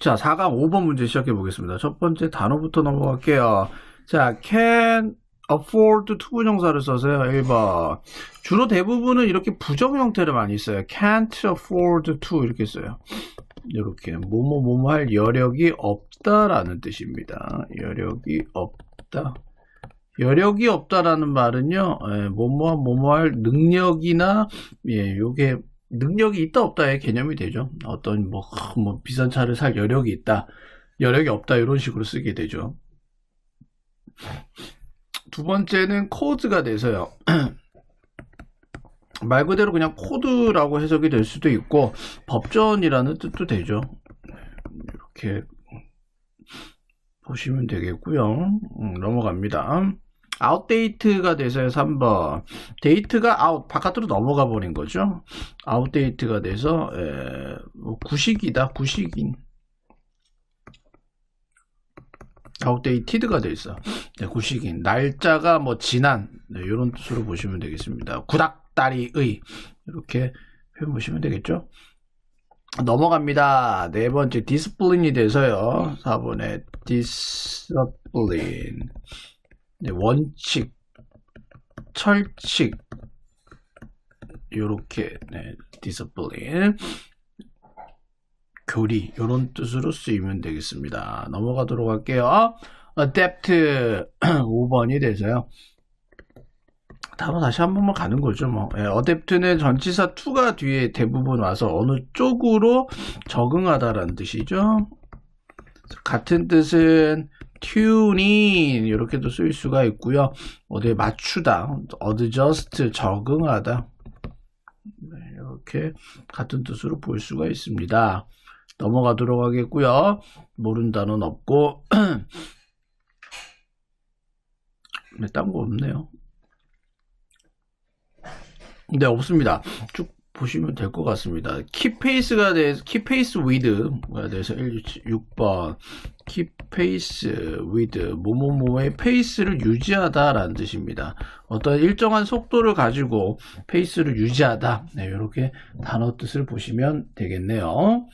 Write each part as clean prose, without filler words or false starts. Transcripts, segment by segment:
자, 4강 5번 문제 시작해 보겠습니다. 첫 번째 단어부터 넘어갈게요. 자, can afford 투부정사를 써서요. 1번. 주로 대부분은 이렇게 부정 형태를 많이 써요. can't afford to 이렇게 써요. 이렇게 뭐뭐 할 여력이 없다라는 뜻입니다. 여력이 없다. 여력이 없다라는 말은요, 뭐뭐 할 능력이나 요게 능력이 있다 없다의 개념이 되죠. 어떤 뭐 비싼 차를 살 여력이 있다, 여력이 없다 이런 식으로 쓰게 되죠. 두 번째는 코드가 돼서요. 말 그대로 그냥 코드라고 해석이 될 수도 있고 법전이라는 뜻도 되죠. 이렇게 보시면 되겠고요. 넘어갑니다. outdate가 돼서요. 3번. date가 out, 바깥으로 넘어가 버린 거죠. outdate가 돼서 구식이다, 구식인. outdated가 돼 있어. 네, 구식인. 날짜가 뭐 지난, 네, 이런 뜻으로 보시면 되겠습니다. 구닥다리의, 이렇게 표현 보시면 되겠죠. 넘어갑니다. 네 번째 디스플린이 돼서요. 4번에 디스플린. 네, 원칙, 철칙, 요렇게, 네, 디스플린, 교리, 요런 뜻으로 쓰이면 되겠습니다. 넘어가도록 할게요. adapt 5번이 돼서요. 단어 다시 한 번만 가는 거죠, 뭐. adapt는 전치사 to가 뒤에 대부분 와서 어느 쪽으로 적응하다라는 뜻이죠. 같은 뜻은 tune in 이렇게도 쓰일 수가 있고요. 어디에 맞추다, adjust 적응하다, 네, 이렇게 같은 뜻으로 볼 수가 있습니다. 넘어가도록 하겠고요. 모르는 단어는 없고 네, 딴 거 없네요. 네, 없습니다. 쭉 보시면 될 것 같습니다. keep pace가 돼서 keep pace with가 돼서 6번 keep pace with 뭐뭐뭐의 페이스를 유지하다라는 뜻입니다. 어떤 일정한 속도를 가지고 페이스를 유지하다. 네, 이렇게 단어 뜻을 보시면 되겠네요.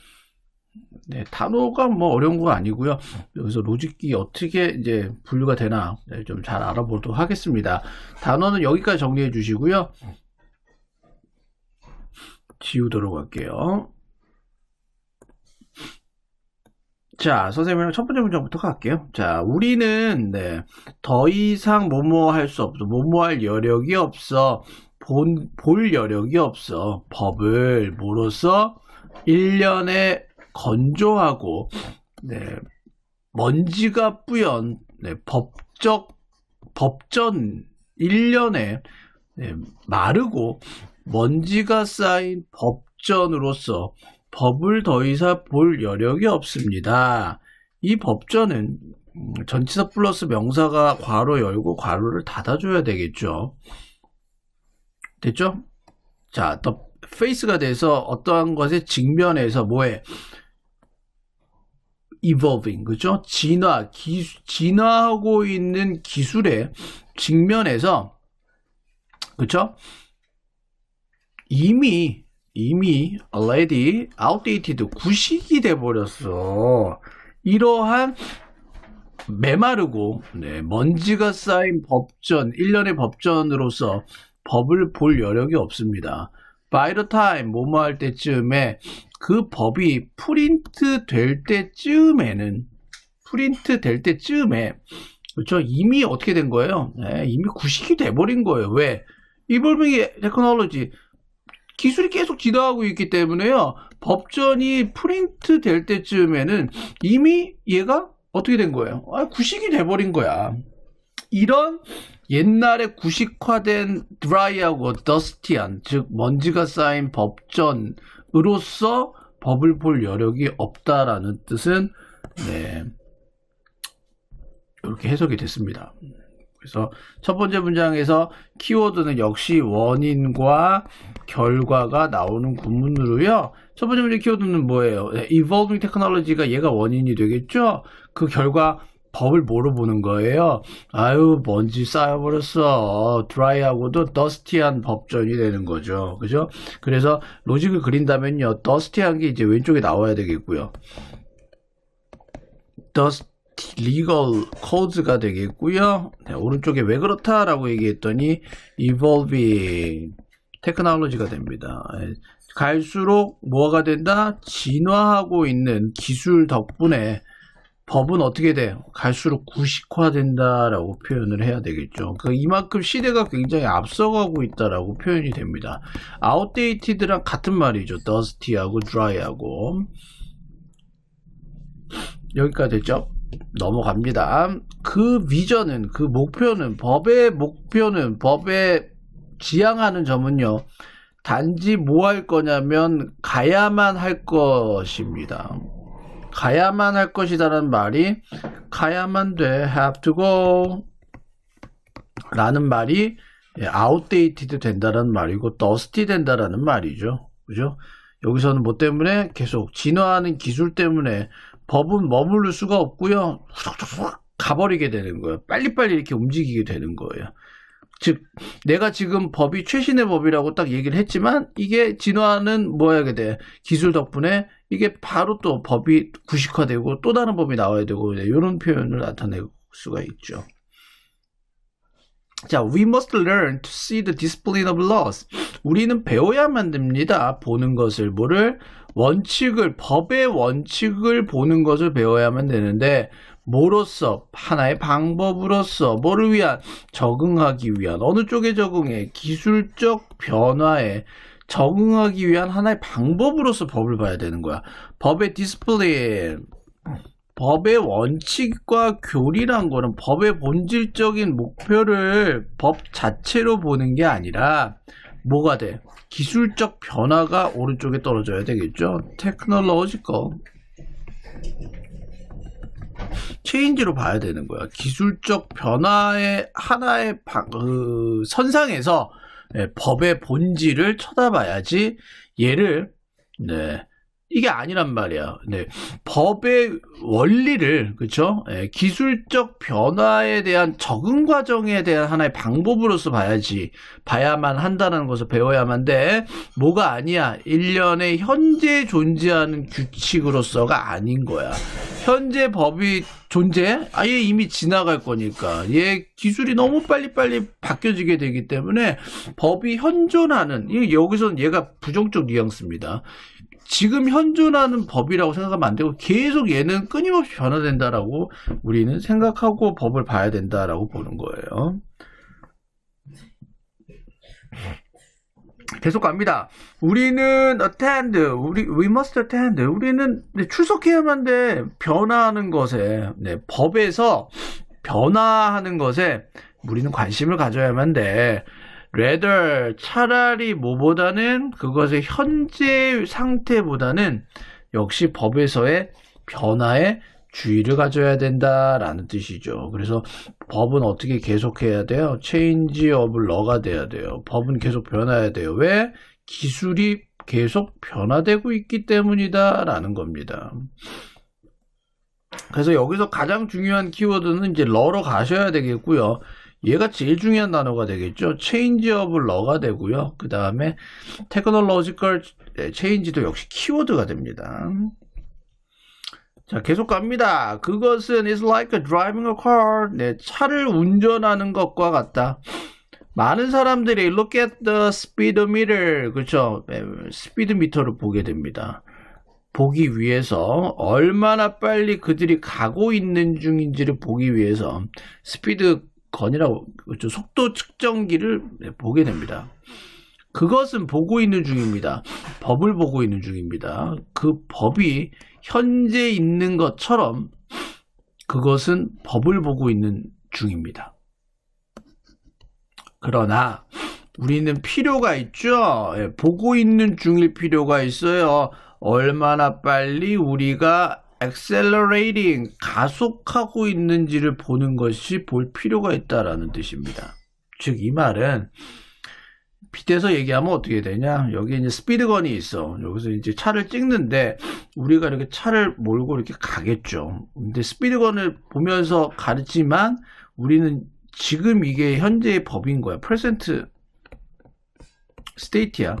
네, 단어가 뭐 어려운 거 아니고요. 여기서 로직이 어떻게 이제 분류가 되나, 네, 좀 잘 알아보도록 하겠습니다. 단어는 여기까지 정리해 주시고요. 지우도록 할게요. 자, 선생님이랑 첫 번째 문장부터 갈게요. 자, 우리는, 네, 더 이상 뭐뭐 할 수 없어. 뭐뭐 할 여력이 없어. 볼 여력이 없어. 법을 뭐로써 1년에 건조하고, 네, 먼지가 뿌연, 네, 법전 1년에, 네, 마르고 먼지가 쌓인 법전으로서 법을 더 이상 볼 여력이 없습니다. 이 법전은 전치사 플러스 명사가 괄호 열고 괄호를 닫아줘야 되겠죠. 됐죠? 자, the face가 돼서 어떠한 것에 직면해서 뭐해? evolving, 그죠? 진화하고 있는 기술에 직면해서, 그죠? 이미 already outdated, 구식이 돼버렸어. 이러한 메마르고, 네, 먼지가 쌓인 법전, 1년의 법전으로서 법을 볼 여력이 없습니다. by the time, 뭐뭐 할 때쯤에 그 법이 프린트 될 때쯤에, 그렇죠? 이미 어떻게 된 거예요? 네, 이미 구식이 돼버린 거예요. 왜? evolving technology, 기술이 계속 진화하고 있기 때문에요. 법전이 프린트 될 때쯤에는 이미 얘가 어떻게 된 거예요? 구식이 돼버린 거야. 이런 옛날에 구식화된 드라이하고 더스티한, 즉 먼지가 쌓인 법전으로서 법을 볼 여력이 없다라는 뜻은, 네, 이렇게 해석이 됐습니다. 그래서 첫 번째 문장에서 키워드는 역시 원인과 결과가 나오는 구문으로요. 첫 번째 문제 키워드는 뭐예요? evolving technology가 얘가 원인이 되겠죠? 그 결과 법을 뭐로 보는 거예요? 아유, 먼지 쌓여버렸어. 드라이하고도 더스티한 법전이 되는 거죠. 그죠? 그래서 로직을 그린다면요, 더스티한 게 이제 왼쪽에 나와야 되겠고요. does legal codes가 되겠고요. 네, 오른쪽에 왜 그렇다라고 얘기했더니 evolving technology가 됩니다. 갈수록 뭐가 된다? 진화하고 있는 기술 덕분에 법은 어떻게 돼? 갈수록 구식화된다라고 표현을 해야 되겠죠. 이만큼 시대가 굉장히 앞서가고 있다라고 표현이 됩니다. outdated랑 같은 말이죠. dusty하고 dry하고. 여기까지 됐죠? 넘어갑니다. 그 비전은, 그 목표는, 법의 목표는, 법에 지향하는 점은요, 단지 뭐 할 거냐면 가야만 할 것입니다. 가야만 할 것이다라는 말이 가야만 돼, have to go 라는 말이 outdated 된다라는 말이고 dusty 된다라는 말이죠. 그죠? 여기서는 뭐 때문에 계속 진화하는 기술 때문에 법은 머무를 수가 없고요. 후닥후닥 가버리게 되는 거예요. 빨리빨리 이렇게 움직이게 되는 거예요. 즉 내가 지금 법이 최신의 법이라고 딱 얘기를 했지만 이게 진화는 뭐 하게 돼? 기술 덕분에 이게 바로 또 법이 구식화되고 또 다른 법이 나와야 되고 이런 표현을 나타낼 수가 있죠. 자, we must learn to see the discipline of laws. 우리는 배워야만 됩니다. 보는 것을, 뭐를? 원칙을, 법의 원칙을 보는 것을 배워야만 되는데 뭐로써? 하나의 방법으로서. 뭐를 위한? 적응하기 위한. 어느 쪽에 적응해? 기술적 변화에 적응하기 위한 하나의 방법으로서 법을 봐야 되는 거야. 법의 디스플레인, 법의 원칙과 교리란 거는 법의 본질적인 목표를 법 자체로 보는 게 아니라 뭐가 돼? 기술적 변화가 오른쪽에 떨어져야 되겠죠. technological 체인지로 봐야 되는 거야. 기술적 변화의 하나의 선상에서 법의 본질을 쳐다봐야지 얘를 이게 아니란 말이야. 법의 원리를, 그쵸? 기술적 변화에 대한 적응 과정에 대한 하나의 방법으로서 봐야만 한다는 것을 배워야만 돼. 뭐가 아니야? 일련의 현재 존재하는 규칙으로서가 아닌 거야. 현재 법이 존재? 아예 이미 지나갈 거니까. 얘 기술이 너무 빨리빨리 바뀌어지게 되기 때문에 법이 현존하는, 여기서는 얘가 부정적 뉘앙스입니다. 지금 현존하는 법이라고 생각하면 안 되고 계속 얘는 끊임없이 변화된다라고 우리는 생각하고 법을 봐야 된다라고 보는 거예요. 계속 갑니다. 우리는 attend, we must attend. 우리는 출석해야만 돼. 변화하는 것에, 법에서 변화하는 것에 우리는 관심을 가져야만 돼. rather, 차라리 뭐보다는 그것의 현재 상태보다는 역시 법에서의 변화에 주의를 가져야 된다라는 뜻이죠. 그래서 법은 어떻게 계속해야 돼요? change of law가 돼야 돼요. 법은 계속 변화해야 돼요. 왜? 기술이 계속 변화되고 있기 때문이다라는 겁니다. 그래서 여기서 가장 중요한 키워드는 이제 law로 가셔야 되겠고요. 얘가 제일 중요한 단어가 되겠죠. change of law가 되고요. 그 다음에 technological change도 역시 키워드가 됩니다. 자, 계속 갑니다. 그것은 is like driving a car. 차를 운전하는 것과 같다. 많은 사람들이 look at the speedometer, 그렇죠? 스피드미터를 보게 됩니다. 보기 위해서 얼마나 빨리 그들이 가고 있는 중인지를 보기 위해서 스피드 건이라고, 그렇죠? 속도 측정기를 보게 됩니다. 그것은 보고 있는 중입니다. 법을 보고 있는 중입니다. 그 법이 현재 있는 것처럼 그것은 법을 보고 있는 중입니다. 그러나 우리는 필요가 있죠. 보고 있는 중일 필요가 있어요. 얼마나 빨리 우리가 accelerating, 가속하고 있는지를 보는 것이 볼 필요가 있다라는 뜻입니다. 즉 이 말은 빗대서 얘기하면 어떻게 되냐? 여기 이제 스피드건이 있어. 여기서 이제 차를 찍는데 우리가 이렇게 차를 몰고 이렇게 가겠죠. 근데 스피드건을 보면서 가르치지만 우리는 지금 이게 현재의 법인 거야. present state야.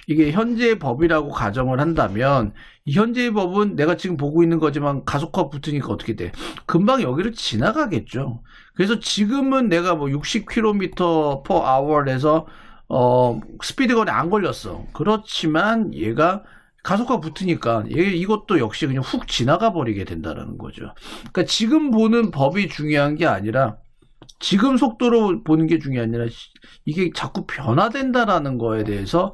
이게 현재의 법이라고 가정을 한다면 현재의 법은 내가 지금 보고 있는 거지만 가속화 붙으니까 어떻게 돼? 금방 여기를 지나가겠죠. 그래서 지금은 내가 뭐 60km per hour에서 스피드건에 안 걸렸어. 그렇지만 얘가 가속화 붙으니까 이것도 역시 그냥 훅 지나가 버리게 된다는 거죠. 그러니까 지금 보는 법이 중요한 게 아니라 지금 속도로 보는 게 중요한 게 아니라 이게 자꾸 변화된다라는 거에 대해서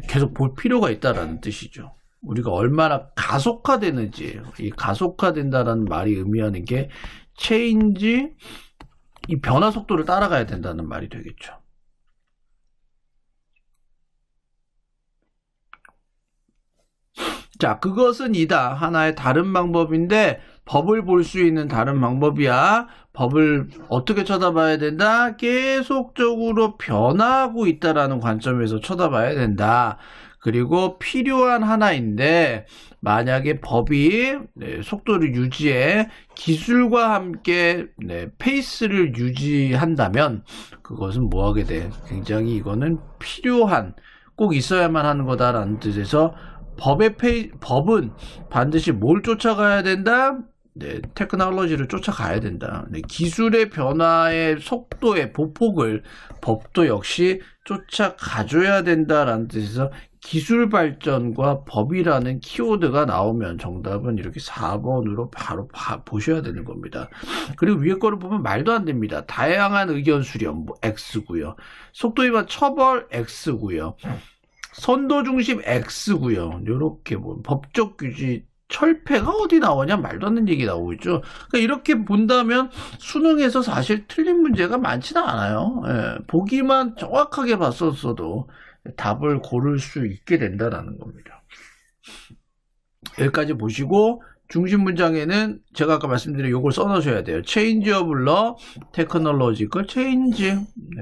계속 볼 필요가 있다라는 뜻이죠. 우리가 얼마나 가속화되는지, 이 가속화된다라는 말이 의미하는 게 체인지, 이 변화 속도를 따라가야 된다는 말이 되겠죠. 자, 그것은 이다. 하나의 다른 방법인데 법을 볼 수 있는 다른 방법이야. 법을 어떻게 쳐다봐야 된다? 계속적으로 변화하고 있다라는 관점에서 쳐다봐야 된다. 그리고 필요한 하나인데 만약에 법이 속도를 유지해 기술과 함께 페이스를 유지한다면 그것은 뭐하게 돼? 굉장히 이거는 필요한 꼭 있어야만 하는 거다라는 뜻에서 법은 반드시 뭘 쫓아가야 된다? 테크놀로지를 쫓아가야 된다. 기술의 변화의 속도의 보폭을 법도 역시 쫓아가줘야 된다라는 뜻에서 기술 발전과 법이라는 키워드가 나오면 정답은 이렇게 4번으로 바로 보셔야 되는 겁니다. 그리고 위에 거를 보면 말도 안 됩니다. 다양한 의견 수렴, X고요. 속도 위반 처벌 X고요. 선도 중심 X고요. 이렇게 뭐 법적 규지 철폐가 어디 나오냐 말도 안 되는 얘기 나오고 있죠. 그러니까 이렇게 본다면 수능에서 사실 틀린 문제가 많지는 않아요. 보기만 정확하게 봤었어도 답을 고를 수 있게 된다라는 겁니다. 여기까지 보시고 중심 문장에는 제가 아까 말씀드린 요걸 써놓으셔야 돼요. Change of law, technological change.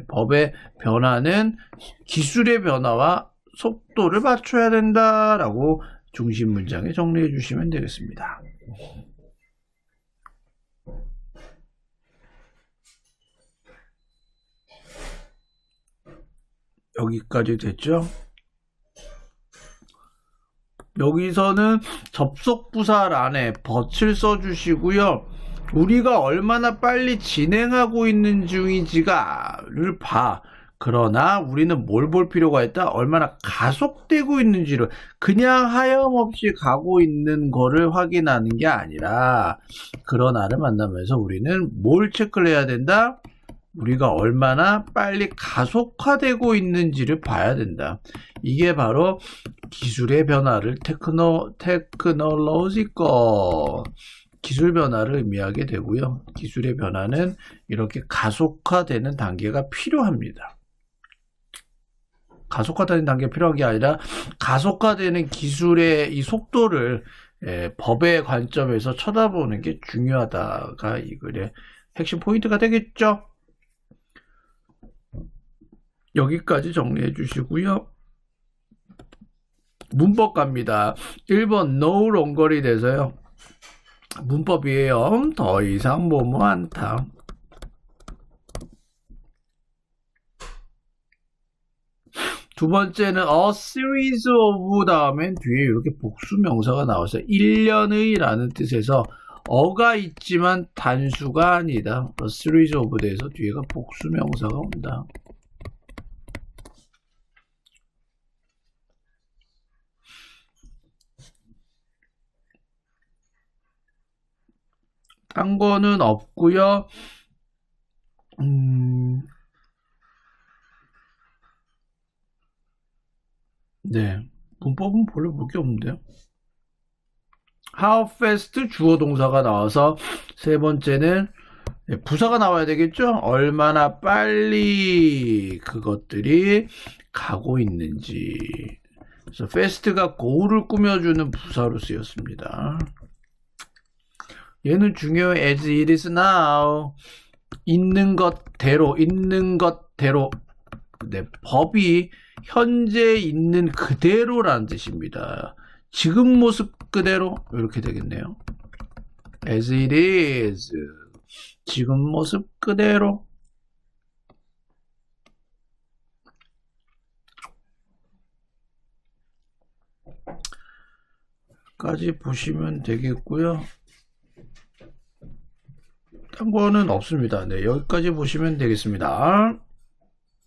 법의 변화는 기술의 변화와 속도를 맞춰야 된다라고 중심 문장에 정리해 주시면 되겠습니다. 여기까지 됐죠? 여기서는 접속부사란에 덫을 써주시고요. 우리가 얼마나 빨리 진행하고 있는 중인지를 봐. 그러나 우리는 뭘 볼 필요가 있다? 얼마나 가속되고 있는지를 그냥 하염없이 가고 있는 거를 확인하는 게 아니라 그런 알을 만나면서 우리는 뭘 체크를 해야 된다? 우리가 얼마나 빨리 가속화되고 있는지를 봐야 된다. 이게 바로 기술의 변화를 테크놀로지컬 기술 변화를 의미하게 되고요. 기술의 변화는 이렇게 가속화되는 단계가 필요합니다. 가속화되는 단계가 필요한 게 아니라 가속화되는 기술의 이 속도를 법의 관점에서 쳐다보는 게 중요하다가 이 글의 핵심 포인트가 되겠죠. 여기까지 정리해 주시고요. 문법 갑니다. 1번 no longer이 돼서요. 문법이에요. 더 이상 뭐뭐 않다. 두 번째는 a series of 다음엔 뒤에 이렇게 복수명사가 나와서 1년의 라는 뜻에서 어가 있지만 단수가 아니다. a series of 돼서 뒤에가 복수명사가 온다. 딴 거는 없고요. 네, 문법은 별로 볼 게 없는데요. How fast 주어 동사가 나와서 세 번째는 부사가 나와야 되겠죠? 얼마나 빨리 그것들이 가고 있는지. 그래서 fast가 go를 꾸며주는 부사로 쓰였습니다. 얘는 중요해. as it is now. 있는 것대로. 네, 법이 현재 있는 그대로라는 뜻입니다. 지금 모습 그대로 이렇게 되겠네요. as it is. 지금 모습 그대로. 까지 보시면 되겠고요. 딴 거는 없습니다. 네, 여기까지 보시면 되겠습니다.